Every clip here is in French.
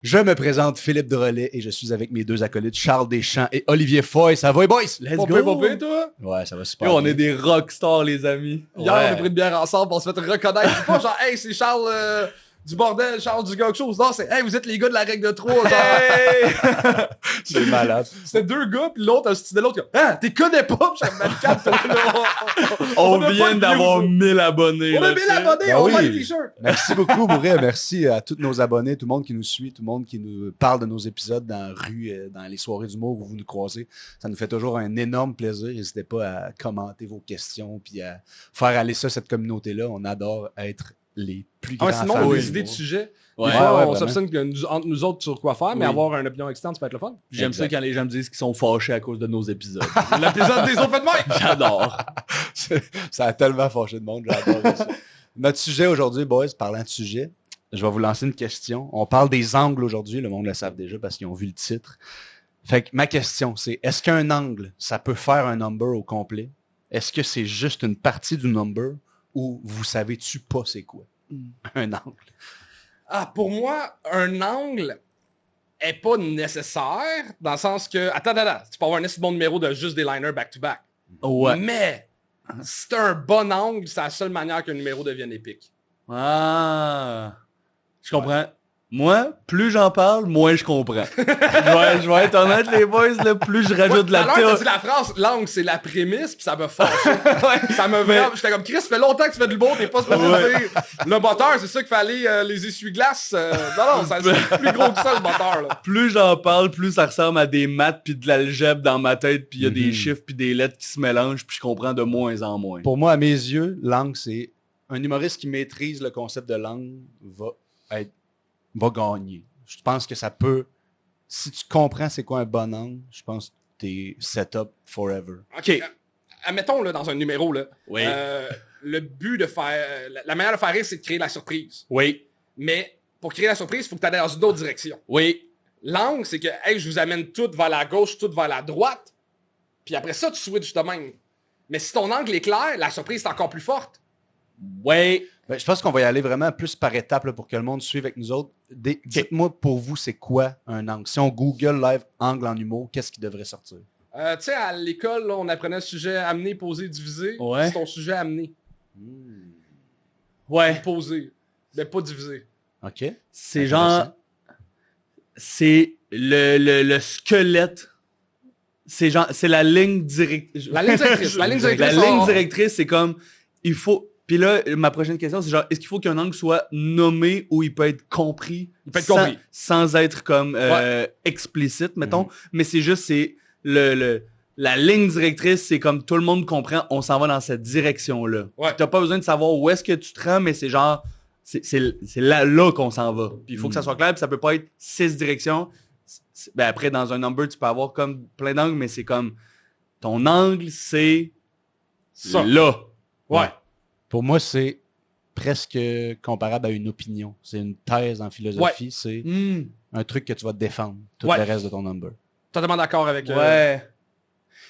Je me présente Philippe Drolet et je suis avec mes deux acolytes Charles Deschamps et Olivier Foy. Ça va, les boys? Let's go! Popé, toi? Ouais, ça va super Yo, on bien. est des rockstars, les amis. Hier, on a pris une bière ensemble, on se fait reconnaître. C'est pas genre, hey, c'est Charles du bordel, Charles du gars chose. Non, c'est, hey, vous êtes les gars de la règle de 3. Genre, hey! C'est malade. C'était deux gars, pis l'autre, c'était l'autre. Ah, t'es connais pas, pis j'avais 24. On a vient pas de d'avoir views. 1000 abonnés. On a là, 1000 tu sais. abonnés, Ben on oui. vend les t-shirts. Merci beaucoup, Bourré. Merci à tous nos abonnés, tout le monde qui nous suit, tout le monde qui nous parle de nos épisodes dans la rue, dans les soirées d'humour où vous nous croisez. Ça nous fait toujours un énorme plaisir. N'hésitez pas à commenter vos questions puis à faire aller ça, cette communauté-là. On adore être les plus grands Ah, sinon, fans on a de des idées de l'humour. sujets. Ouais. Des fois, Ouais, on vraiment. s'obstine entre nous autres sur quoi faire, mais Oui. avoir une opinion externe, ça peut être le fun. J'aime ça Exact. quand les gens me disent qu'ils sont fâchés à cause de nos épisodes. L'épisode des open mic. J'adore. Ça a tellement fâché de monde, j'adore ça. Notre sujet aujourd'hui, boys, parlant de sujet, je vais vous lancer une question. On parle des angles aujourd'hui, le monde le savent déjà parce qu'ils ont vu le titre. Fait que ma question, c'est est-ce qu'un angle, ça peut faire un number au complet? Est-ce que c'est juste une partie du number ou vous savez-tu pas c'est quoi? Un angle. Ah, pour moi, un angle est pas nécessaire, dans le sens que... Attends, tu peux avoir un assez bon numéro de juste des liners back-to-back. Ouais. Mais, si t'as un bon angle, c'est la seule manière qu'un numéro devienne épique. Ah. Je comprends. Moi, plus j'en parle, moins je comprends. je vais être honnête, les boys, là, plus je rajoute de la Tout à l'heure, t'as théorie. dit la phrase, l'angle, c'est la prémisse, puis ça me fâche. Ça me vraiment... J'étais comme, Chris, ça fait longtemps que tu fais du bon, t'es pas supposé dire. Le moteur, c'est ça qu'il fallait, les essuie-glaces. Non, c'est plus gros que ça, le moteur, là. Plus j'en parle, plus ça ressemble à des maths puis de l'algèbre dans ma tête, puis il y a des chiffres puis des lettres qui se mélangent, puis je comprends de moins en moins. Pour moi, à mes yeux, l'angle, c'est un humoriste qui maîtrise le concept de l'angle va gagner. Je pense que ça peut... Si tu comprends c'est quoi un bon angle, je pense que t'es set up forever. OK. Admettons, là, dans un numéro, là, Oui. le but de faire... La manière de faire rire, c'est de créer la surprise. Oui. Mais pour créer la surprise, il faut que tu ailles dans une autre direction. Oui. L'angle, c'est que, hey, je vous amène tout vers la gauche, tout vers la droite. Puis après ça, tu switches de même. Mais si ton angle est clair, la surprise est encore plus forte. Oui. Ben, je pense qu'on va y aller vraiment plus par étapes là, pour que le monde suive avec nous autres. Dites-moi pour vous, c'est quoi un angle? Si on Google live angle en humour, qu'est-ce qui devrait sortir? Tu sais, à l'école, là, on apprenait le sujet amener, poser, diviser. Ouais. C'est ton sujet amener. Ouais. Poser. Mais pas diviser. OK. C'est genre... C'est le squelette. C'est genre... C'est la ligne directrice. La ligne directrice. La ligne directrice. La ligne directrice, c'est comme... Il faut... Puis là, ma prochaine question, c'est genre, est-ce qu'il faut qu'un angle soit nommé ou il peut être compris? Il peut être sans, compris. sans être comme explicite, mettons. Mais c'est juste, c'est la ligne directrice, c'est comme tout le monde comprend, on s'en va dans cette direction-là. Ouais. T'as pas besoin de savoir où est-ce que tu te rends, mais c'est genre, c'est là qu'on s'en va. Puis il faut que ça soit clair, puis ça peut pas être 6 directions. Ben après, dans un number, tu peux avoir comme plein d'angles, mais c'est comme, ton angle, c'est Ça. là. Ouais. Pour moi, c'est presque comparable à une opinion. C'est une thèse en philosophie. C'est un truc que tu vas défendre tout Ouais. le reste de ton number. Totalement d'accord avec... Ouais.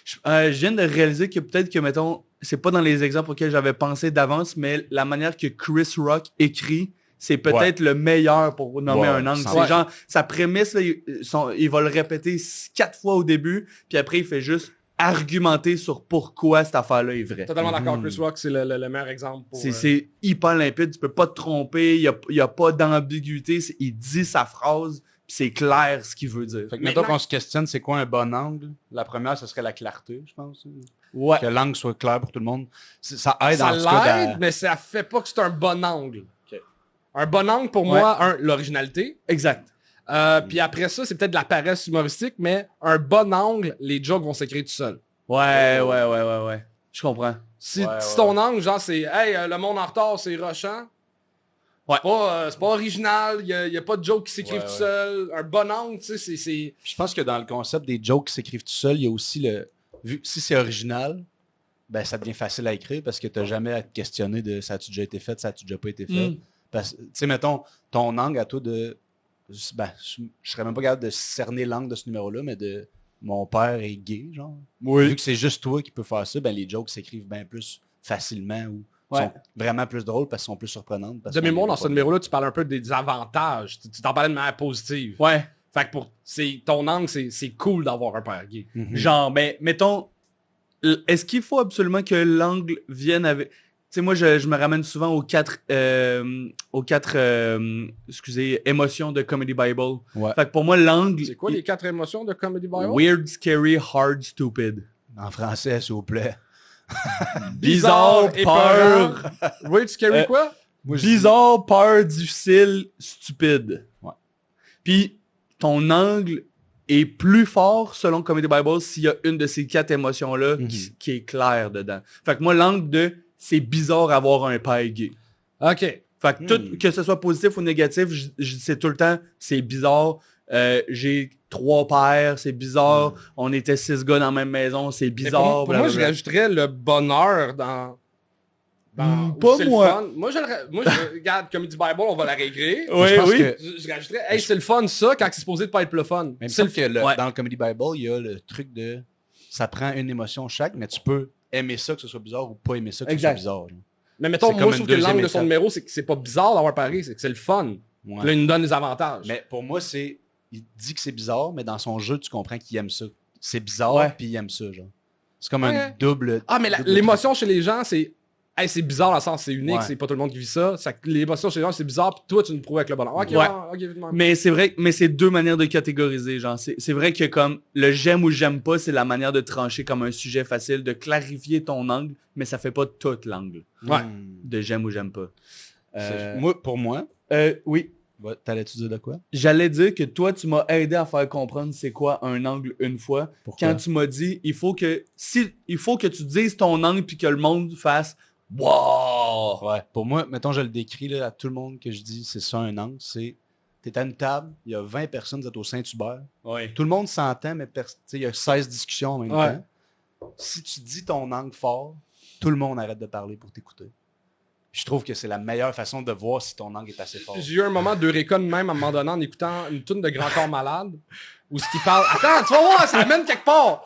Je viens de réaliser que peut-être que, mettons, c'est pas dans les exemples auxquels j'avais pensé d'avance, mais la manière que Chris Rock écrit, c'est peut-être le meilleur pour nommer Ouais, un angle. sans- C'est genre, sa prémisse, là, il va le répéter 4 fois au début, puis après, il fait juste argumenter sur pourquoi cette affaire-là est vraie. Totalement d'accord. Chris Rock, c'est le meilleur exemple pour... C'est hyper limpide, tu peux pas te tromper, il y a pas d'ambiguïté, il dit sa phrase, puis c'est clair ce qu'il veut dire. Fait que Maintenant- mettons qu'on se questionne, c'est quoi un bon angle? La première, ce serait la clarté, je pense. Ouais. Que l'angle soit clair pour tout le monde. Ça aide Ça en tout cas l'aide, mais ça fait pas que c'est un bon angle. Ok. Un bon angle, pour moi, l'originalité. Exact. Puis après ça, c'est peut-être de la paresse humoristique, mais un bon angle, les jokes vont s'écrire tout seuls. Ouais. Je comprends. Si, Ouais, si ouais, ton angle, genre, c'est « Hey, le monde en retard, c'est rushant », Ouais. c'est pas original, il y a pas de jokes qui s'écrivent Ouais, tout ouais. seuls. Un bon angle, tu sais, c'est... Je pense que dans le concept des jokes qui s'écrivent tout seul, il y a aussi si c'est original, ben ça devient facile à écrire parce que tu n'as jamais à te questionner de ça a-tu déjà été fait, ça a-tu déjà pas été fait. Parce que, tu sais, mettons, ton angle à toi de. Ben, je serais même pas capable de cerner l'angle de ce numéro-là, mais de mon père est gay, genre. Vu que c'est juste toi qui peux faire ça, ben les jokes s'écrivent bien plus facilement ou sont vraiment plus drôles parce qu'elles sont plus surprenantes. De mémoire, dans ce numéro-là, tu parles un peu des avantages. Tu t'en parlais de manière positive. Ouais. Fait que ton angle, c'est cool d'avoir un père gay. Genre, ben, mettons, est-ce qu'il faut absolument que l'angle vienne avec... Tu sais, moi, je me ramène souvent aux quatre émotions de Comedy Bible. Ouais. Fait que pour moi, l'angle... C'est quoi les 4 émotions de Comedy Bible? Weird, scary, hard, stupid. En français, s'il vous plaît. Bizarre, peur. Weird, scary, quoi? Bizarre, peur, difficile, stupide. Ouais. Puis, ton angle est plus fort, selon Comedy Bible, s'il y a une de ces 4 émotions-là qui est claire dedans. Fait que moi, l'angle de « c'est bizarre avoir un père gay ». OK. Fait que tout, que ce soit positif ou négatif, je sais tout le temps « c'est bizarre ». J'ai 3 pères, c'est bizarre. On était 6 gars dans la même maison, c'est bizarre. Pour moi, je rajouterais le bonheur dans pas c'est moi. Le fun. Moi, je regarde Comedy Bible, on va la régler. Oui, pense oui. que- Je rajouterais, hey, c'est le fun, ça, quand c'est supposé de pas être le fun. Mais il me C'est semble que Ouais. dans le Comedy Bible, il y a le truc de... Ça prend une émotion chaque, mais tu peux aimer ça que ce soit bizarre ou pas aimer ça que Exact. ce soit bizarre. Genre. Mais mettons, C'est moi, comme je trouve une que l'angle de deuxième son étape. numéro, c'est que c'est pas bizarre d'avoir pari, c'est que c'est le fun. Ouais. Puis là, il nous donne des avantages. Mais pour moi, c'est... Il dit que c'est bizarre, mais dans son jeu, tu comprends qu'il aime ça. C'est bizarre, Ouais. puis il aime ça, genre. C'est comme Ouais. un double... Ah, mais double l'émotion chez les gens, c'est. Hey, c'est bizarre dans le sens, c'est unique, Ouais. c'est pas tout le monde qui vit ça. L'émotion chez les gens, c'est bizarre, puis toi, tu nous prouves avec le bonheur. Ok, Ouais. ok, évidemment. Mais c'est vrai, mais c'est 2 manières de catégoriser, genre. C'est vrai que comme le j'aime ou j'aime pas, c'est la manière de trancher comme un sujet facile, de clarifier ton angle, mais ça fait pas tout l'angle Ouais. de j'aime ou j'aime pas. Pour moi... Oui. T'allais-tu dire de quoi? J'allais dire que toi, tu m'as aidé à faire comprendre c'est quoi un angle une fois. Pourquoi? Quand tu m'as dit, il faut que tu dises ton angle puis que le monde fasse wow. Ouais. Pour moi, mettons, je le décris là, à tout le monde que je dis, c'est ça un angle, c'est... T'es à une table, il y a 20 personnes, vous êtes au Saint-Hubert. Ouais. Tout le monde s'entend, mais il y a 16 discussions en même Ouais. temps. Si tu dis ton angle fort, tout le monde arrête de parler pour t'écouter. Puis je trouve que c'est la meilleure façon de voir si ton angle est assez fort. J'ai eu un moment d'Eureka de même à un moment donné en écoutant une tune de Grand Corps Malade où ce qu'il parle. Attends, tu vas voir, ça amène quelque part.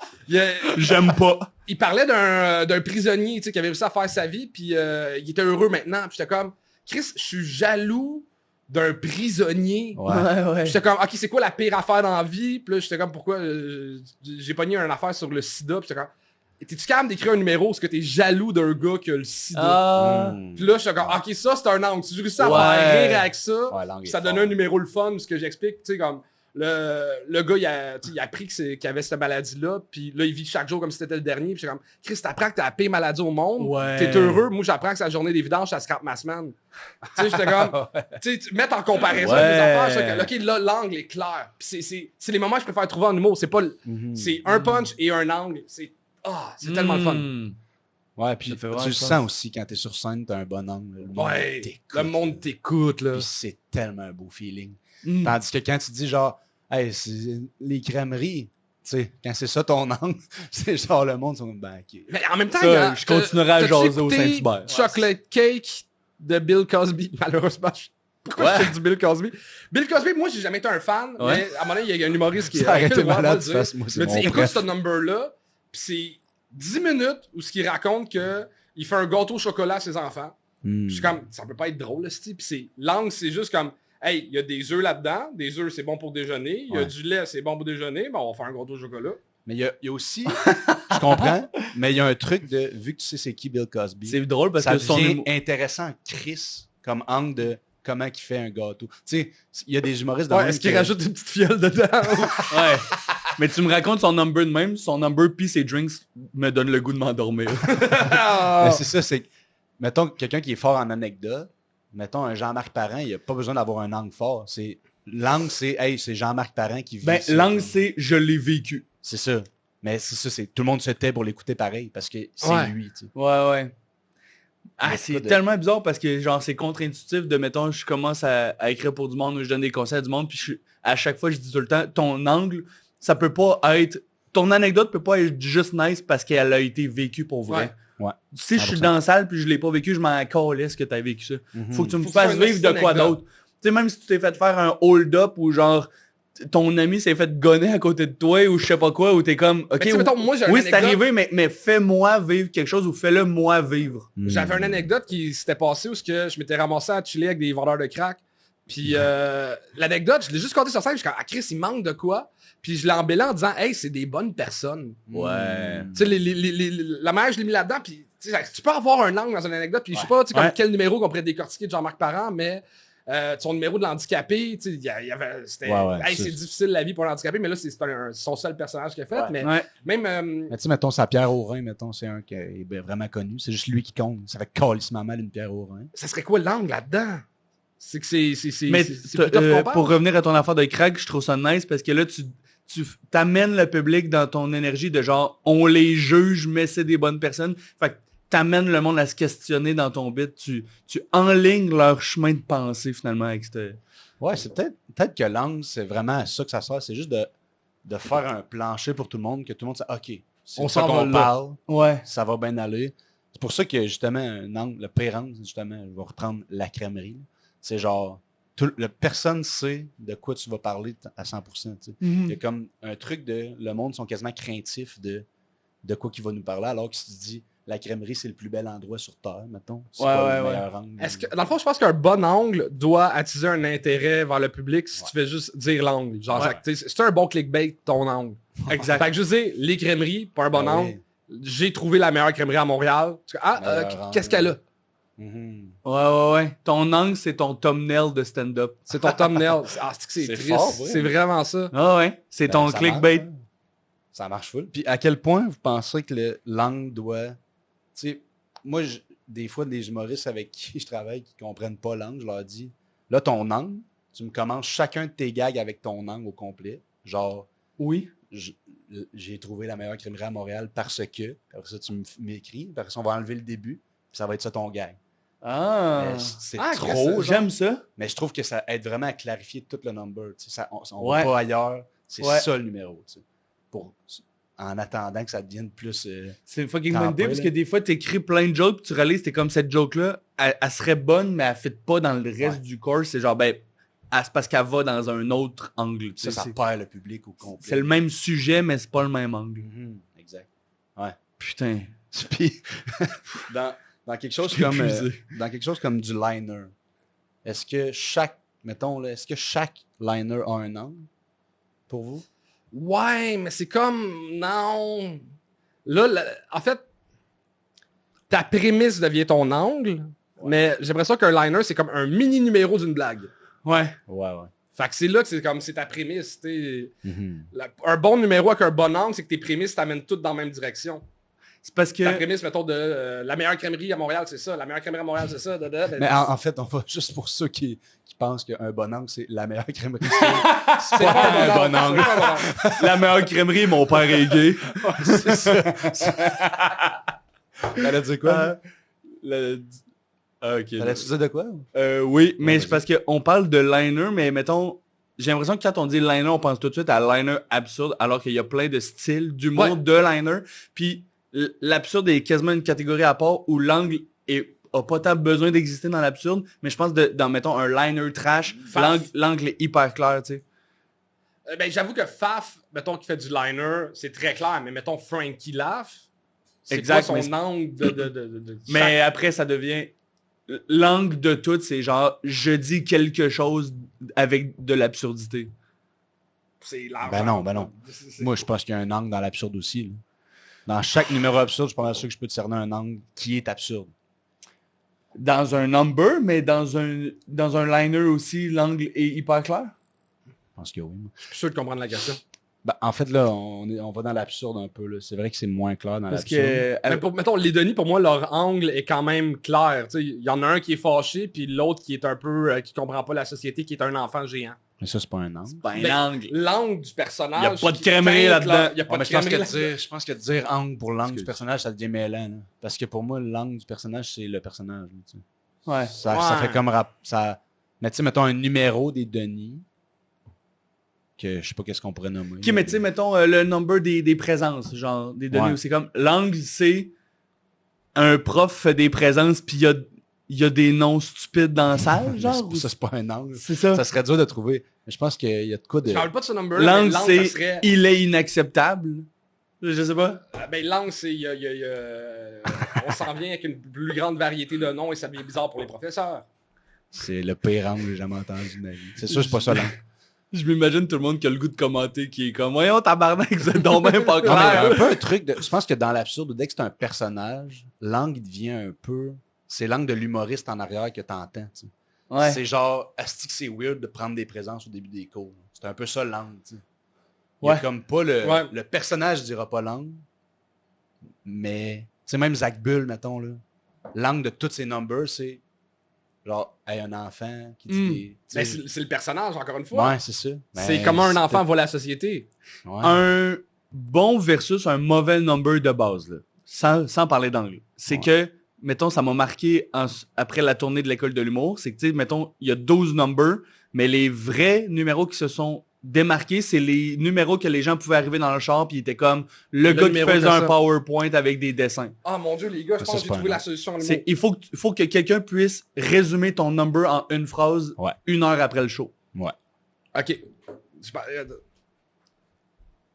J'aime pas. Il parlait d'un prisonnier, tu sais, qui avait réussi à faire sa vie, puis il était heureux maintenant. Puis j'étais comme, Chris, je suis jaloux d'un prisonnier. Ouais. ouais. J'étais comme, ok, c'est quoi la pire affaire dans la vie? Puis là, j'étais comme, pourquoi j'ai pogné une affaire sur le sida? Puis j'étais comme, t'es-tu capable d'écrire un numéro parce que t'es jaloux d'un gars qui a le sida? Ah. Mm. Puis là, j'étais comme, ok, ça, c'est un angle. Si j'ai réussi à Ouais. faire rire avec ça, Ouais, l'angle puis est ça fort. donnait un numéro le fun, ce que j'explique, tu sais, comme, le gars, il a appris qu'il avait cette maladie-là, puis là, il vit chaque jour comme si c'était le dernier, puis j'étais comme, Chris, t'apprends que t'as la pire maladie au monde, Ouais. t'es heureux, moi, j'apprends que c'est la journée des vidanges, ça scrape ma semaine. Tu sais, j'étais comme, tu sais, mettre en comparaison Ouais. avec les affaires, j'étais comme, ok, là, l'angle est clair. Puis c'est les moments que je préfère trouver en humour, c'est pas, c'est un punch et un angle, c'est tellement le fun. Ouais, puis Ça fait tu vraiment le sens. sens aussi quand t'es sur scène, t'as un bon angle. Le monde Ouais, t'écoute. le monde t'écoute, là. Puis c'est tellement un beau feeling. Mm. Tandis que quand tu dis genre, hey, c'est les crèmeries, tu sais, quand c'est ça ton angle, c'est genre le monde, ils sont comme, ben, ok. Mais en même temps, Ça, il y a- je continuerai à t'as-tu jaser au écouté Saint-Hubert. Chocolate Cake de Bill Cosby, malheureusement. Pourquoi Ouais. je fais du Bill Cosby? Bill Cosby, moi, j'ai jamais été un fan, Ouais. mais à un moment donné, il y a un humoriste qui Ça aurait été Phil Roy, malade, va tu le fasses, dire. moi, c'est Il m'a dit, mon écoute préf. ce number-là, puis c'est 10 minutes où ce qu'il raconte que il fait un gâteau au chocolat à ses enfants. Mm. Je suis comme, ça peut pas être drôle, ce type. Puis c'est l'angle, c'est juste comme, hey, il y a des œufs là-dedans, des œufs, c'est bon pour déjeuner, il y a Ouais. du lait, c'est bon pour déjeuner, ben on va faire un gâteau au chocolat. Mais il y a aussi, je comprends, mais il y a un truc de, vu que tu sais c'est qui Bill Cosby, C'est drôle parce ça que son devient humour... intéressant, Chris, comme angle de comment il fait un gâteau. Tu sais, il y a des humoristes de Ouais, même est-ce qu'il que- rajoute une petite fiole dedans? Ouais. Mais tu me racontes son number de même, son number puis ses drinks me donnent le goût de m'endormir. Mais c'est ça, c'est. Mettons, quelqu'un qui est fort en anecdote, mettons un Jean-Marc Parent, il a pas besoin d'avoir un angle fort. L'angle, c'est, hey, c'est Jean-Marc Parent qui vit. Ben, ça. l'angle, c'est je l'ai vécu. C'est ça. Mais c'est ça, c'est tout le monde se tait pour l'écouter pareil parce que c'est Ouais. lui, tu sais. Ouais, ouais. Ah, Mais c'est pas de- tellement bizarre parce que, genre, c'est contre-intuitif de, mettons, je commence à écrire pour du monde ou je donne des conseils à du monde, puis à chaque fois, je dis tout le temps, ton angle, ça peut pas être. Ton anecdote peut pas être juste nice parce qu'elle a été vécue pour vrai. Ouais. Si je suis 100%. dans la salle puis je l'ai pas vécu, je m'en calisse que t'as vécu ça. Mhm. Faut que tu me Faut que ce fasses soit une vivre de quoi anecdote. d'autre. Tu sais, même si tu t'es fait faire un hold-up ou genre, ton ami s'est fait gonner à côté de toi ou je sais pas quoi, ou t'es comme, ok, tu sais, mettons, moi, j'ai une oui, c'est anecdote. arrivé, mais fais-moi vivre quelque chose ou fais-le moi vivre. J'avais une anecdote qui s'était passée où je m'étais ramassé à chiller avec des vendeurs de crack. Puis l'anecdote, je l'ai juste compté sur scène. Je suis comme, ah, Chris, il manque de quoi? Puis je l'ai embellé en disant, hey, c'est des bonnes personnes. Ouais. Tu sais, la manière, je l'ai mis là-dedans. Puis tu peux avoir un angle dans une anecdote. Puis je sais pas, tu sais, comme quel numéro qu'on pourrait décortiquer de Jean-Marc Parent, mais son numéro de l'handicapé, tu sais, il y avait. C'était. Hey, c'est difficile la vie pour l'handicapé, mais là, c'est son seul personnage qu'il a fait. Mais même. Mais tu sais, mettons, c'est Pierre Aurin, mettons, c'est un qui est vraiment connu. C'est juste lui qui compte. Ça fait calissement mal une Pierre Aurin. Ça serait quoi l'angle là-dedans? C'est que c'est mais plutôt qu'on parle. pour revenir à ton affaire de crack, je trouve ça nice parce que là, tu t'amènes le public dans ton énergie de genre, on les juge, mais c'est des bonnes personnes. Fait que t'amènes le monde à se questionner dans ton bit. Tu enlignes leur chemin de pensée, finalement, avec cette... Ouais, c'est peut-être que l'angle, c'est vraiment à ça que ça sert. C'est juste de faire un plancher pour tout le monde, que tout le monde sait, OK, c'est On ça s'en va qu'on là. parle, Ouais. ça va bien aller. C'est pour ça que, justement, un angle, le pire angle, justement, je vais reprendre la crèmerie. C'est genre, personne sait de quoi tu vas parler à 100%. Tu sais. Il y a comme un truc le monde sont quasiment craintifs de quoi qu'il va nous parler, alors que si tu dis la crèmerie, c'est le plus bel endroit sur Terre, mettons. C'est pas le meilleur angle. Est-ce que, dans le fond, je pense qu'un bon angle doit attiser un intérêt vers le public si tu fais juste dire l'angle. Genre, c'est un bon clickbait, ton angle. Exact. Fait que je dis, les crèmeries, pas un bon angle. J'ai trouvé la meilleure crèmerie à Montréal. Qu'est-ce qu'elle a? Ouais. Ton angle, c'est ton thumbnail de stand-up. C'est ton thumbnail. C'est triste. fort, C'est vraiment ça. Ah ouais. C'est ton ça clickbait. marche, ça marche full. Puis à quel point vous pensez que l'angle doit... Tu sais, moi, des fois, des humoristes avec qui je travaille qui comprennent pas l'angle, je leur dis, là, ton angle, tu me commences chacun de tes gags avec ton angle au complet. Genre, Oui. j'ai trouvé la meilleure crèmerie à Montréal parce que... Après ça, tu m'écris. Après ça, on va enlever le début. Puis ça va être ça ton gag. Ah. Mais c'est trop, trop. J'aime ça. Mais je trouve que ça aide vraiment à clarifier tout le number. Tu sais, on Ouais. va pas ailleurs. C'est Ouais. ça le numéro. Tu sais, en attendant que ça devienne plus. C'est une fucking T'en bonne idée pas, parce là. que des fois, t'écris plein de jokes, puis tu réalises, t'es comme cette joke-là, elle serait bonne, mais elle fit pas dans le reste du course. C'est genre, c'est parce qu'elle va dans un autre angle. tu sais, ça perd le public au complet. c'est le même sujet, mais c'est pas le même angle. Mhm, exact. Ouais. Putain. Puis, dans quelque chose comme dans quelque chose comme du liner, est-ce que chaque liner a un angle pour vous? Ouais, mais c'est comme... Non. Là, en fait, ta prémisse devient ton angle, mais j'ai l'impression qu'un liner, c'est comme un mini-numéro d'une blague. Ouais. Ouais. Fait que c'est là que c'est ta prémisse. Un bon numéro avec un bon angle, c'est que tes prémisses t'amènent toutes dans la même direction. C'est parce que... Ta prémisse, mettons, de la meilleure crèmerie à Montréal, c'est ça. La meilleure crèmerie à Montréal, c'est ça. Mais en fait, on va juste pour ceux qui pensent qu'un bon angle, c'est la meilleure crèmerie. C'est C'est pas pas un bon angle. c'est pas un bon angle. La meilleure crèmerie, mon père est gay. C'est ça. T'allais dire quoi? Ok. T'allais-tu dire de quoi? Oui, mais Ouais, c'est parce qu'on parle de liner, mais mettons, j'ai l'impression que quand on dit liner, on pense tout de suite à liner absurde, alors qu'il y a plein de styles d'humour Ouais. de liner. Puis l'absurde est quasiment une catégorie à part où l'angle a pas tant besoin d'exister dans l'absurde, mais je pense dans, mettons, un liner trash, l'angle est hyper clair, tu sais. Ben, j'avoue que Faf, mettons, qui fait du liner, c'est très clair, mais mettons Frankie Laugh, c'est Exact, quoi mais son angle de Mais après, ça devient... L'angle de tout, c'est genre, je dis quelque chose avec de l'absurdité. c'est large. Ben non. Moi, je pense qu'il y a un angle dans l'absurde aussi. Là. Dans chaque numéro absurde, je suis pas mal sûr que je peux te cerner un angle qui est absurde. Dans un number, mais dans un liner aussi, l'angle est hyper clair. Je pense que oui. Je suis sûr de comprendre la question. Ben, en fait, là, on va dans l'absurde un peu. Là. C'est vrai que c'est moins clair dans Parce l'absurde. que... Mais mettons, les Denis, pour moi, leur angle est quand même clair. Il y en a un qui est fâché, puis l'autre qui est un peu... qui comprend pas la société, qui est un enfant géant. Mais ça, c'est pas un angle. Ben, Ben, l'angle. L'angle du personnage... Y a pas de crèmerie là-dedans. Il y a pas Ouais, mais de crèmerie là-dedans. je pense que dire angle pour l'angle du personnage, ça devient mêlant. Là. Parce que pour moi, l'angle du personnage, c'est le personnage. Là, tu sais. Ouais. Ça fait comme ça. Mais tu sais, mettons un numéro des Denis. Que je sais pas qu'est-ce qu'on pourrait nommer. Ok, mais tu sais, mettons le number des présences, genre, des données Ouais. où c'est comme, l'angle, c'est un prof fait des présences, puis il il y a des noms stupides dans la salle, genre? Ça, c'est pas un angle. C'est ça. Ça serait dur de trouver. Mais je pense qu'il y a de quoi de... Je parle pas de ce number. L'angle, ça c'est serait... il est inacceptable. Je sais pas. Ben, l'angle, c'est... on s'en vient avec une plus grande variété de noms et ça devient bizarre pour les professeurs. C'est le pire angle que j'ai jamais entendu de ma vie. C'est sûr, c'est pas ça l'angle. Je m'imagine tout le monde qui a le goût de commenter, qui est comme, voyons, tabarnak, c'est donc même pas Non, mais il y a clair. un peu un truc de... Je pense que dans l'absurde, dès que c'est un personnage, l'angle, il devient un peu... C'est l'angle de l'humoriste en arrière que t'entends, tu sais. Ouais. C'est genre, asti que c'est weird de prendre des présences au début des cours. C'est un peu ça l'angle, tu sais. Il y a Ouais. comme pas le... Ouais. Le personnage dira pas l'angle, mais... Tu sais, même Zach Bull, mettons, là. L'angle de tous ses numbers, c'est... Genre, hey, un enfant qui dit des... tu Ben, sais, c'est le personnage, encore une fois. ouais, c'est ça. C'est Ben, comment un c'est enfant peut-être- voit la société. Ouais. Un bon versus un mauvais number de base, là. Sans parler d'anglais. C'est que, mettons, ça m'a marqué après la tournée de l'école de l'humour, c'est que, tu sais, mettons, il y a 12 numbers, mais les vrais numéros qui se sont démarqués, c'est les numéros que les gens pouvaient arriver dans le char, puis ils étaient comme le gars qui numéro faisait était un ça. PowerPoint avec des dessins. Ah mon Dieu, les gars, je Ça, pense que c'est j'ai pas trouvé un la nom. solution. Il faut que quelqu'un puisse résumer ton number en une phrase Ouais. 1 heure après le show. Ouais. OK.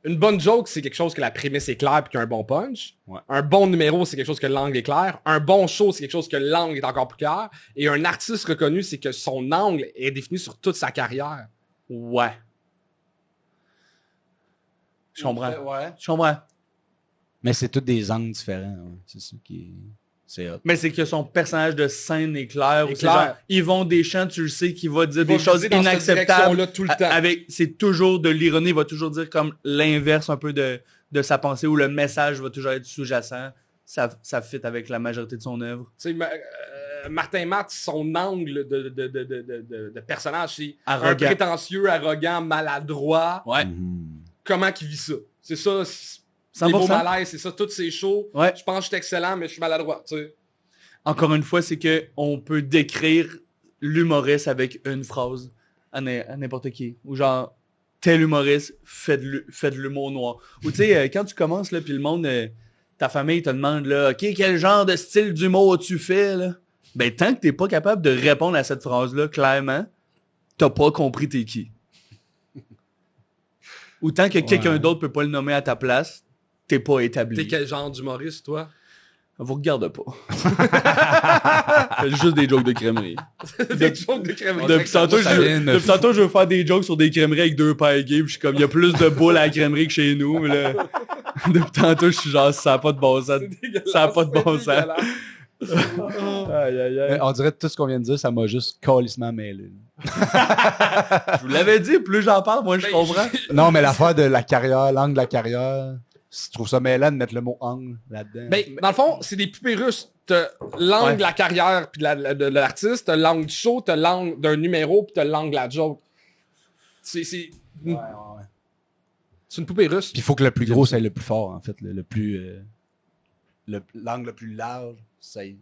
Une bonne joke, c'est quelque chose que la prémisse est claire et qu'il y a un bon punch. Ouais. Un bon numéro, c'est quelque chose que l'angle est clair. Un bon show, c'est quelque chose que l'angle est encore plus clair. Et un artiste reconnu, c'est que son angle est défini sur toute sa carrière. Ouais. Je comprends. Ouais. Je comprends. Mais c'est tous des angles différents. Ouais. C'est ça qui est... C'est hot. Mais c'est que son personnage de scène est clair. Est ou c'est clair. genre, Yvon Deschamps, tu le sais, qu'il va dire Il va des choses viser dans cette inacceptables. direction-là tout le temps. C'est toujours de l'ironie, il va toujours dire comme l'inverse un peu de sa pensée, ou le message va toujours être sous-jacent. Ça fit avec la majorité de son œuvre. Tu sais, Martin Matt, son angle de personnage, c'est un Arrogant. prétentieux, arrogant, maladroit. Ouais. Comment qu'il vit ça? C'est ça, les 100%. beaux malaises, c'est ça, tous ces shows. Ouais. Je pense que je suis excellent, mais je suis maladroit, tu sais. Encore une fois, c'est que on peut décrire l'humoriste avec une phrase à n'importe qui. Ou genre, tel humoriste fait de l'humour noir. Ou tu sais, quand tu commences, là, puis le monde, ta famille te demande, là, OK, quel genre de style d'humour tu fais, là? Ben, tant que t'es pas capable de répondre à cette phrase-là, clairement, t'as pas compris t'es qui. Ou tant que quelqu'un d'autre peut pas le nommer à ta place, t'es pas établi. T'es quel genre d'humoriste, toi? Vous regarde pas. Fais juste des jokes de crèmerie. Des jokes de crèmerie. Depuis tantôt, je veux faire des jokes sur des crèmeries avec 2 pailles gays, puis je suis comme, il y a plus de boules à la crèmerie que chez nous. Mais là, depuis tantôt, je suis genre, ça n'a pas de bon sens. Ça n'a pas de bon sens. Aïe, aïe, aïe. On dirait que tout ce qu'on vient de dire, ça m'a juste calissement mêlé. Je vous l'avais dit, plus j'en parle, moins je Ben, comprends. Non, mais l'affaire de la carrière, l'angle de la carrière, je trouve ça mêlant de mettre le mot angle là-dedans. Ben, dans le fond, c'est des poupées russes. T'as l'angle Ouais. de la carrière puis de l'artiste, t'as l'angle du show, t'as l'angle d'un numéro puis t'as l'angle de la joke. C'est Ouais, une, ouais, ouais. c'est une poupée russe. Puis il faut que le plus gros, c'est le plus fort, en fait. Le plus... l'angle le plus large, c'est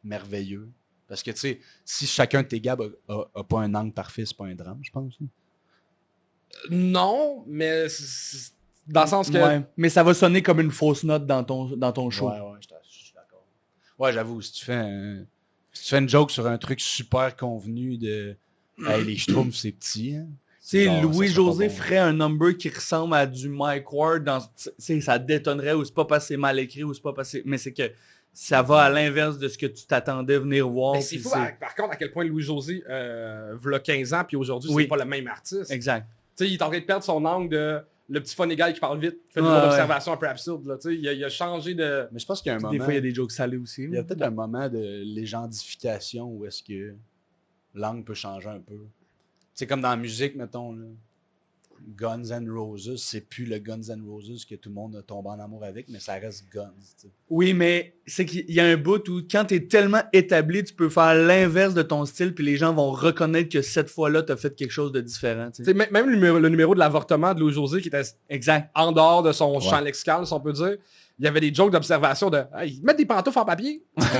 merveilleux. Parce que, tu sais, si chacun de tes gars a pas un angle parfait, c'est pas un drame, je pense. Non, mais dans le sens que... Ouais, mais ça va sonner comme une fausse note dans ton show. Ouais, je suis d'accord. Ouais, j'avoue, si tu fais une joke sur un truc super convenu de hey, les Schtroumpfs, c'est petit. Hein? Tu sais, Genre, ça Louis-José serait pas bon. ferait un number qui ressemble à du Mike Ward, ça détonnerait, ou c'est pas parce que c'est mal écrit, ou c'est pas parce que... Mais c'est que ça va à l'inverse de ce que tu t'attendais venir voir. Mais c'est puis fou, par contre, à quel point Louis-José, v'là 15 ans, puis aujourd'hui, Oui. c'est pas le même artiste. Exact. Tu sais, il est en train de perdre son angle de le petit funny guy qui parle vite, qui fait des Ouais, observations un peu absurdes. Là, tu sais, il a changé de... Mais je pense qu'il y a un moment... Des fois, il y a des jokes salés aussi. Il y a peut-être un moment de légendification où est-ce que l'angle peut changer un peu. C'est comme dans la musique, mettons, là. Guns N' Roses, c'est plus le Guns N' Roses que tout le monde a tombé en amour avec, mais ça reste Guns. Tu sais. Oui, mais c'est qu'il y a un bout où, quand t'es tellement établi, tu peux faire l'inverse de ton style, puis les gens vont reconnaître que cette fois-là, t'as fait quelque chose de différent. Tu sais. Tu sais, même le numéro de l'avortement de Louis-José qui était Exact. en dehors de son champ lexical, si on peut dire, il y avait des jokes d'observation de hey, ils mettent des pantoufles en papier. C'est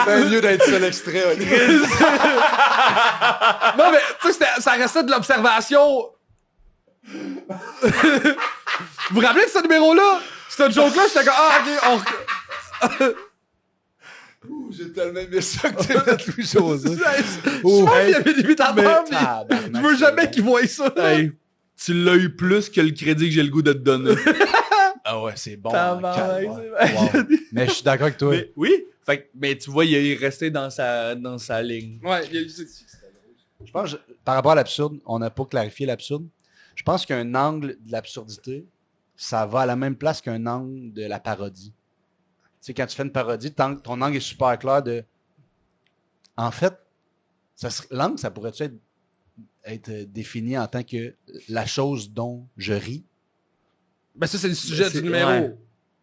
bien mieux d'être seul extrait. Non, mais tu sais, ça restait de l'observation. Vous vous rappelez de ce numéro-là? Ce joke-là, j'étais comme ah, ok, j'ai tellement aimé ça que t'es fait Louis José. Je pense qu'il y avait des imitateurs, mais je veux jamais qu'ils voient ça. Hey, tu l'as eu plus que le crédit que j'ai le goût de te donner. Ah ouais, c'est bon. Tabarnak, Wow. c'est vrai. Mais je suis d'accord avec toi. Mais, oui, mais tu vois, il est resté dans sa ligne. Ouais, Je pense, par rapport à l'absurde, on n'a pas clarifié l'absurde. Je pense qu'un angle de l'absurdité, ça va à la même place qu'un angle de la parodie. Tu sais, quand tu fais une parodie, ton angle est super clair de... En fait, l'angle, ça pourrait-tu être défini en tant que la chose dont je ris? Ben ça, c'est le sujet C'est- du numéro. ouais.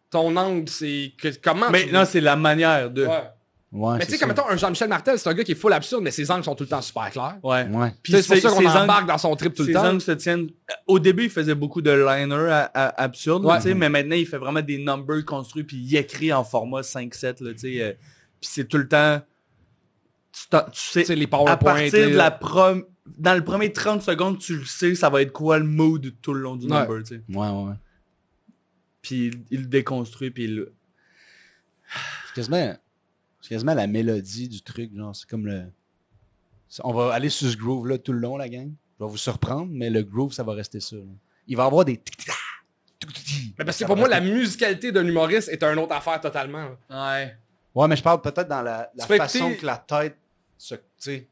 Ton angle, c'est comment Mais tu- non, c'est la manière de. Ouais. Ouais, Mais tu sais, comme mettons, un Jean-Michel Martel, c'est un gars qui est full absurde, mais ses angles sont tout le temps super clairs. Ouais. Ouais. Puis c'est pour ça qu'on ses embarque dans son trip tout le Ses temps. angles se tiennent. Au début, il faisait beaucoup de liners absurdes, là, Ouais. tu sais, mais maintenant, il fait vraiment des numbers construits, puis il écrit en format 5-7. Là, tu sais, puis c'est tout le temps. Tu sais, Tu sais, les à PowerPoint. partir les- de dans le premier 30 secondes, tu le sais, ça va être quoi le mood tout le long du Ouais. number. Tu sais. Ouais. Puis il le déconstruit, puis il. C'est quasiment la mélodie du truc. Genre, c'est comme le... On va aller sur ce groove-là tout le long, la gang. Je vais vous surprendre, mais le groove, ça va rester ça. Là. Il va y avoir des... Mais parce que pour moi, la musicalité d'un humoriste est une autre affaire totalement. Ouais. Ouais, mais je parle peut-être dans la Tu peux façon écouter- que la tête se... Tu sais,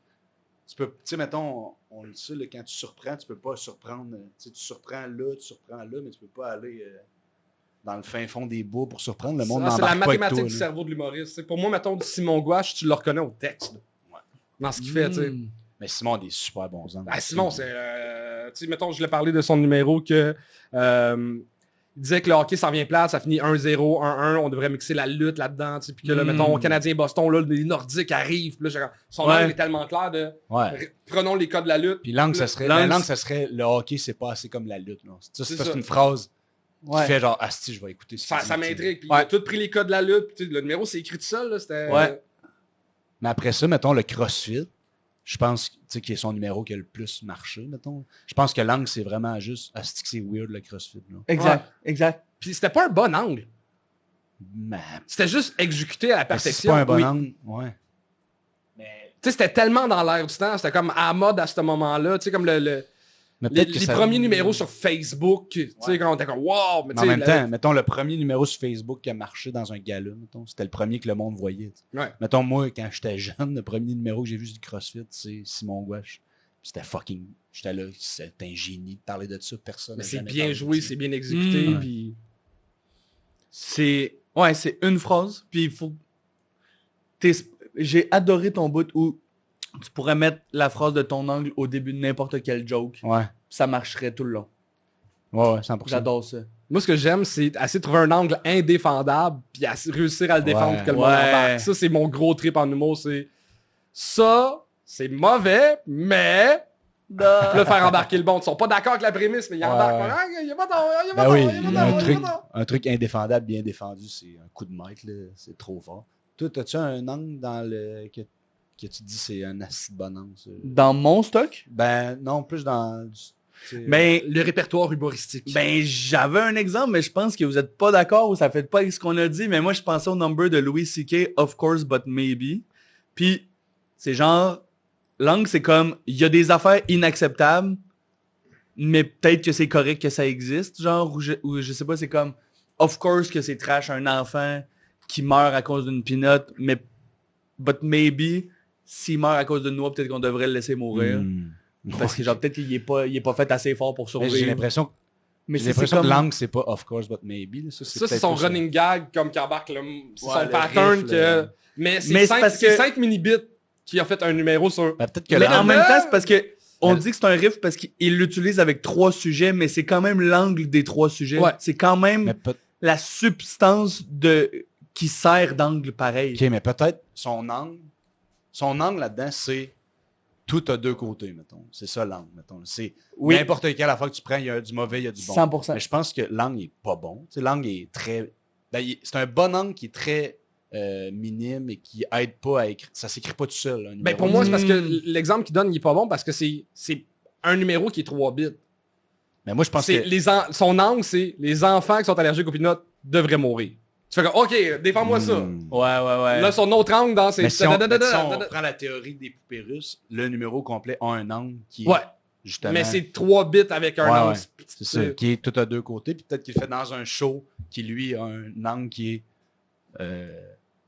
tu sais, mettons, on le sait, là, quand tu surprends, tu peux pas surprendre... Tu sais, tu surprends là, mais tu peux pas aller dans le fin fond des bois pour surprendre. Le monde C'est la n'embarque pas avec mathématique toi. du là. cerveau de l'humoriste. C'est pour moi, mettons, du Simon Gouache, tu le reconnais au texte. là. Ouais. Dans ce qu'il fait, tu sais. Mais Simon a des super bons angles. Ah, Simon, c'est. Tu sais, mettons, je l'ai parlé de son numéro que. Il disait que le hockey s'en vient plate, ça finit 1-0, 1-1, on devrait mixer la lutte là-dedans, tu sais, puis que là, mettons, Canadien-Boston, là, les Nordiques arrivent, puis là, son Ouais. angle est tellement clair de. Ouais. Prenons les codes de la lutte. Puis langue, ça serait... Langue, la langue, ça serait... Le hockey, c'est pas assez comme la lutte. Là. Ça, C'est c'est ça. une phrase Ouais. qui fait genre, asti, je vais écouter Ça qu'il dit, tu sais. m'intrigue. Puis Ouais. il a tout pris les codes de la lutte. Puis, tu sais, le numéro, c'est écrit tout seul. Là, c'était. Ouais. Mais après ça, mettons, le CrossFit, je pense, tu sais, qui est son numéro qui a le plus marché, mettons. Je pense que langue, c'est vraiment juste, asti, que c'est weird, le CrossFit. Là. Exact. Puis c'était pas un bon angle. Mais... C'était juste exécuté à la c'est perfection. pas un bon Oui. angle. Ouais. Tu sais, c'était tellement dans l'air du temps. C'était comme à la mode à ce moment-là. Tu sais, comme Mais les peut-être que ça- premiers numéros sur Facebook. Tu sais, quand on était comme wow. Mais Mais tu en sais, même temps, mettons, le premier numéro sur Facebook qui a marché dans un gala, mettons, c'était le premier que le monde voyait. Tu sais. Ouais. Mettons, moi, quand j'étais jeune, le premier numéro que j'ai vu du CrossFit, c'est Simon Gouache. Puis c'était fucking... J'étais là, c'était un génie de parler de ça, personne. Mais n'a c'est jamais bien parlé de joué, ça. c'est bien exécuté. Mm. Puis C'est une phrase, puis il faut. J'ai adoré ton bout où tu pourrais mettre la phrase de ton angle au début de n'importe quel joke. Ouais, Ça marcherait tout le long. ouais, 100%. J'adore ça. moi, ce que j'aime, c'est essayer de trouver un angle indéfendable puis réussir à le défendre Ouais. puis que le monde Ouais. embarque. Ça, c'est mon gros trip en humour. Ça, c'est mauvais, mais... Puis là, faire embarquer le monde. Ils sont pas d'accord avec la prémisse, mais ils Ouais, embarquent. ouais. Ah, il y a pas tort, il y a pas Ben tort, oui, il y a pas il y a tort, il y a pas tort. un truc indéfendable, bien défendu, c'est un coup de maître, là, c'est trop fort. Toi, as-tu un angle dans le que tu dis c'est un assez de bon angle? Ça? Dans mon stock, Ben non, plus dans... tu sais, ben, Le répertoire humoristique. j'avais un exemple, mais je pense que vous êtes pas d'accord ou ça fait pas avec ce qu'on a dit. Mais moi, je pensais au number de Louis C.K., Of Course, But Maybe. Puis, c'est genre, l'angle, c'est comme, il y a des affaires inacceptables, mais peut-être que c'est correct que ça existe. Genre, ou je sais pas, c'est comme, of course que c'est trash un enfant qui meurt à cause d'une peanut, mais but maybe, s'il meurt à cause d'une noix, peut-être qu'on devrait le laisser mourir. Parce que genre, peut-être qu'il est pas fait assez fort pour Mais survivre. j'ai l'impression Mais j'ai c'est l'impression comme... que l'angle, c'est pas of course, but maybe. Là. Ça, c'est peut-être son plus running gag, comme qu'il embarque le... C'est Ouais, son le pattern riff, que... là. Mais Mais c'est c'est parce que- 5 mini-bits qui a fait un numéro sur... Ben, peut-être que Mais l'angle... en même temps, c'est parce que on Elle- dit que c'est un riff parce qu'il l'utilise avec 3 sujets, mais c'est quand même l'angle des 3 sujets. Ouais. C'est quand même Mais la substance qui sert d'angle pareil. OK, mais peut-être son angle là-dedans, c'est tout a deux côtés, mettons. C'est ça l'angle, mettons. C'est Oui. n'importe quelle affaire que tu prends, il y a du mauvais, il y a du bon. 100%. Mais je pense que l'angle est pas bon. Tu sais, l'angle est très... Ben, c'est un bon angle qui est très minime et qui aide pas à écrire. Ça s'écrit pas tout seul. Un Ben, numéro. pour moi, c'est parce que Mm. l'exemple qu'il donne, il est pas bon parce que c'est un numéro qui est 3 bits. Mais moi, je pense C'est que... son angle, c'est les enfants qui sont allergiques aux peanuts devraient mourir. Tu fais comme, OK, défends-moi ça. Ouais. Là, son autre angle dans ses... Mais si on prend la théorie des poupées russes, le numéro complet a un angle qui est Ouais. justement... Mais c'est 3 bits avec un angle. C'est ça, qui est tout à deux côtés. Puis peut-être qu'il le fait dans un show qui, lui, a un angle qui est...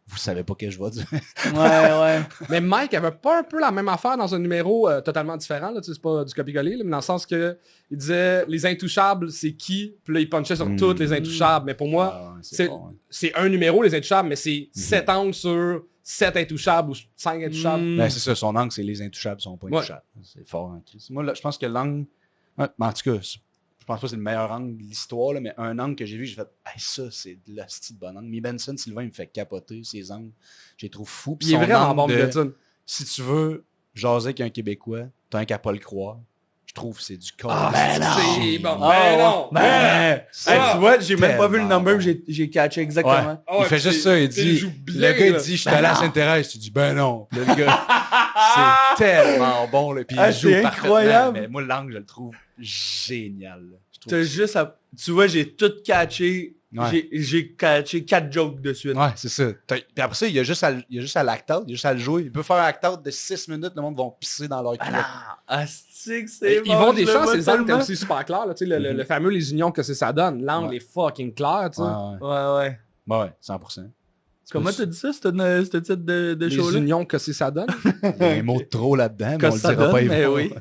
vous savez pas que je vais dire. Ouais. Mais Mike avait pas un peu la même affaire dans un numéro totalement différent. Là, tu sais, c'est pas du copier-coller, là, mais dans le sens que il disait les intouchables, c'est qui? Puis là, il punchait sur toutes les intouchables. Mais pour moi, c'est un numéro, les intouchables, mais c'est 7 angles sur 7 intouchables ou 5 intouchables. Ben, c'est ça, son angle, c'est les intouchables sont pas intouchables. C'est fort, hein, Chris. Moi, là, je pense que l'angle... En tout cas, je pense pas que c'est le meilleur angle de l'histoire, là, mais un angle que j'ai vu, j'ai fait hey, ça, c'est de la style de bon angle. Mi Benson, Sylvain, il me fait capoter ses angles. Je les trouve fous. Il est vraiment bon, Benson. Si tu veux jaser avec un Québécois, t'as un qu'à pas le croire. Je trouve que c'est du corps. Ah, c'est bon. Tu vois, j'ai même pas vu le number, j'ai catché exactement. Il fait juste ça, il dit... Le gars, il dit, je suis allé à Sainte-Thérèse. Tu dis, ben non. Puis là, le gars, c'est tellement bon. Là, puis il joue c'est incroyable. Mais moi, l'angle, je le trouve génial. T'as juste tu vois, j'ai tout catché. Ouais. J'ai catché 4 jokes de suite. Ouais, c'est ça. Puis après ça, il y a juste à l'act-out, il y a juste à le jouer. Il peut faire un act-out de 6 minutes, le monde va pisser dans leur culotte. C'est ils vont des chances, c'est les angles comme c'est super clair. Là, le fameux les unions que ça donne. L'angle est fucking clair. Tu sais. Ouais. Ouais, 100%. Comment t'as dit ça, ce titre de show-là? Les unions que ça donne. Il y a un mot de trop là-dedans, mais on le dira donne, pas. Mais oui.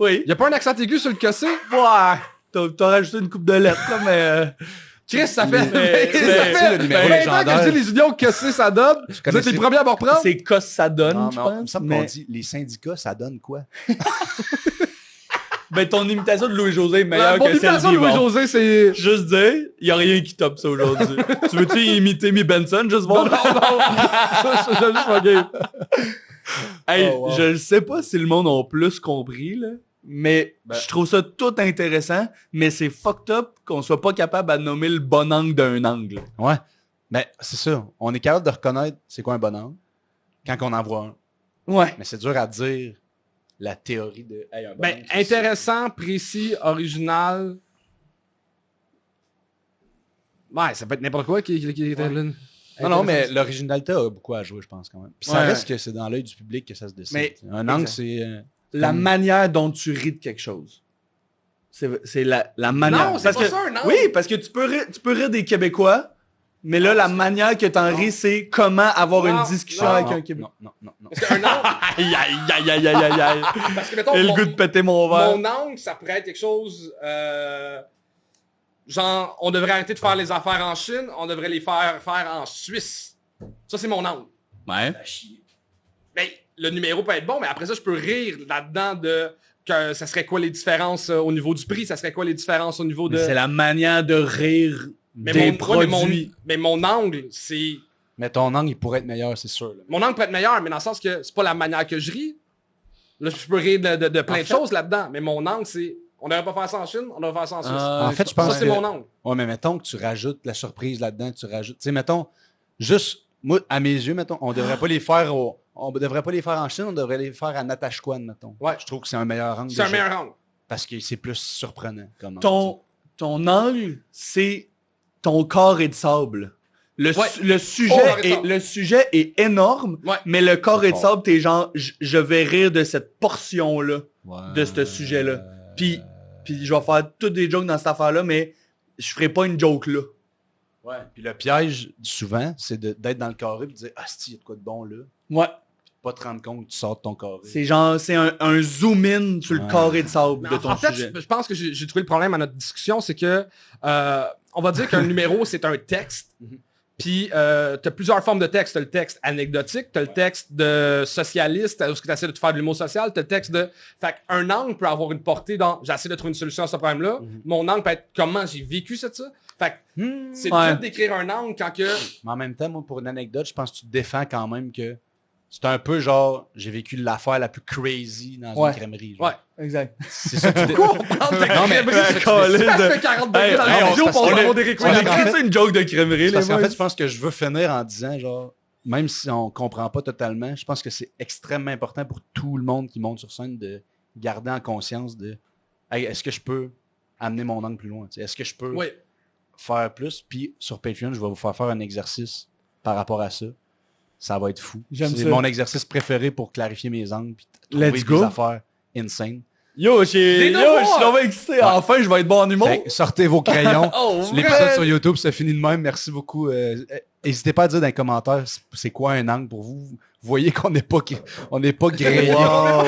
Il n'y a pas un accent aigu sur le cassé? Ouais. T'as rajouté une coupe de lettres, là, mais... Chris, ça fait... le numéro légendaire. Que je dis les unions que ça donne. Vous êtes les premiers à me reprendre? C'est que ça donne, je pense. Il me semble qu'on dit les syndicats, ça donne quoi? Ben, ton imitation de Louis-José est meilleure que celle l'imitation de Louis-José, c'est... Juste dire, il n'y a rien qui top ça aujourd'hui. Tu veux-tu imiter Mi Benson? Juste voir. Non. Je juste pas game. Hey, je ne sais pas si le monde a plus compris, là. Mais je trouve ça tout intéressant, mais c'est fucked up qu'on soit pas capable de nommer le bon angle d'un angle. Ouais. Ben, c'est ça. On est capable de reconnaître c'est quoi un bon angle quand on en voit un. Ouais. Mais c'est dur à dire la théorie de hey, un bon angle, intéressant, précis, original. Ouais, ça peut être n'importe quoi qui est Non, mais l'originalité a beaucoup à jouer, je pense, quand même. Puis ça reste que c'est dans l'œil du public que ça se décide. Mais un angle, c'est... la manière dont tu ris de quelque chose. C'est la manière. Non, c'est pas ça, non. Oui, parce que tu peux rire des Québécois, mais là, la manière que t'en ris, c'est comment avoir une discussion avec un Québécois. Non. Parce qu'un angle... Aïe. Parce que, mettons, et le goût de péter mon verre. Mon angle, ça pourrait être quelque chose... genre, on devrait arrêter de faire les affaires en Chine, on devrait les faire en Suisse. Ça, c'est mon angle. Ouais. Ben, le numéro peut être bon, mais après ça, je peux rire là-dedans de que ça serait quoi les différences au niveau du prix, ça serait quoi les différences au niveau de... C'est la manière de rire des produits. Mais mon angle, c'est... Mais ton angle, il pourrait être meilleur, c'est sûr. Là. Mon angle pourrait être meilleur, mais dans le sens que c'est pas la manière que je ris. Là, je peux rire de plein de choses là-dedans, mais mon angle, c'est... On devrait pas faire ça en Chine, on devrait faire ça en Suisse. En fait, je pense ça, c'est mon angle. Ouais, mais mettons que tu rajoutes la surprise là-dedans, tu rajoutes... Tu sais, mettons, juste... Moi, à mes yeux, mettons, on devrait pas les faire on devrait pas les faire en Chine, on devrait les faire à Natashquan, mettons. Ouais. Je trouve que c'est un meilleur angle. C'est un meilleur angle. Parce que c'est plus surprenant. Comme ton angle, c'est ton corps est de sable. Le sujet est énorme, mais le corps est de sable, t'es genre, je vais rire de cette portion-là, de ce sujet-là. Puis je vais faire toutes des jokes dans cette affaire-là, mais je ferai pas une joke là. Ouais. Puis le piège, souvent, c'est d'être dans le carré et de dire « Ah, il y a de quoi de bon là? » Ouais. Puis de pas te rendre compte que tu sors de ton carré. C'est genre, c'est un zoom-in sur le carré de sable de ton sujet. Je pense que j'ai trouvé le problème à notre discussion, c'est que on va dire qu'un numéro, c'est un texte. Puis, t'as plusieurs formes de texte. T'as le texte anecdotique, t'as le texte de socialiste, où tu essaies de te faire de l'humour social, t'as le texte de... Fait qu'un angle peut avoir une portée dans... J'essaie de trouver une solution à ce problème-là. Mon angle peut être comment j'ai vécu ça. Fait que c'est dur d'écrire un angle quand que... Mais en même temps, moi, pour une anecdote, je pense que tu te défends quand même que c'est un peu genre, j'ai vécu l'affaire la plus crazy dans une crèmerie. Genre. Ouais, exact. C'est ça que tu Pourquoi on parle de crèmerie? Ça fait 40 degrés dans la vidéo pour avoir des On a écrit ça une joke de crèmerie. Parce qu'en fait, je pense que je veux finir en disant, genre, même si on comprend pas totalement, je pense que c'est extrêmement important pour tout le monde qui monte sur scène de garder en conscience de hey, est-ce que je peux amener mon angle plus loin? Est-ce que je peux faire plus. Puis sur Patreon, je vais vous faire un exercice par rapport à ça. Ça va être fou. J'aime C'est ça. mon exercice préféré pour clarifier mes angles puis trouver Let's des go. affaires insane. Yo, je suis vraiment excité. Enfin, je vais être bon en humour. Fait que sortez vos crayons. Oh, L'épisode ouais. sur YouTube, c'est fini de même. Merci beaucoup. N'hésitez pas à dire dans les commentaires c'est quoi un angle pour vous. Vous voyez qu'on n'est pas grillé. Wow.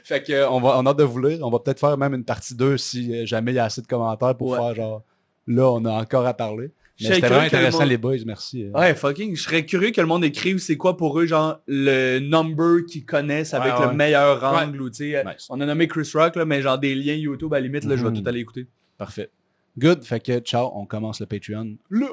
Fait que on a hâte de vous lire. On va peut-être faire même une partie 2 si jamais il y a assez de commentaires pour Ouais. faire genre là, on a encore à parler. Je Mais serais c'était vraiment curieux que le intéressant, monde- les boys. Merci. Ouais, fucking. Je serais curieux que le monde écrive c'est quoi pour eux, genre, le number qu'ils connaissent avec Ouais, le ouais. meilleur angle. Ou, tu sais, Nice. on a nommé Chris Rock, là, mais genre des liens YouTube à la limite, là, je vais Mhm. tout aller écouter. Parfait. Good. Fait que ciao, on commence le Patreon. Là.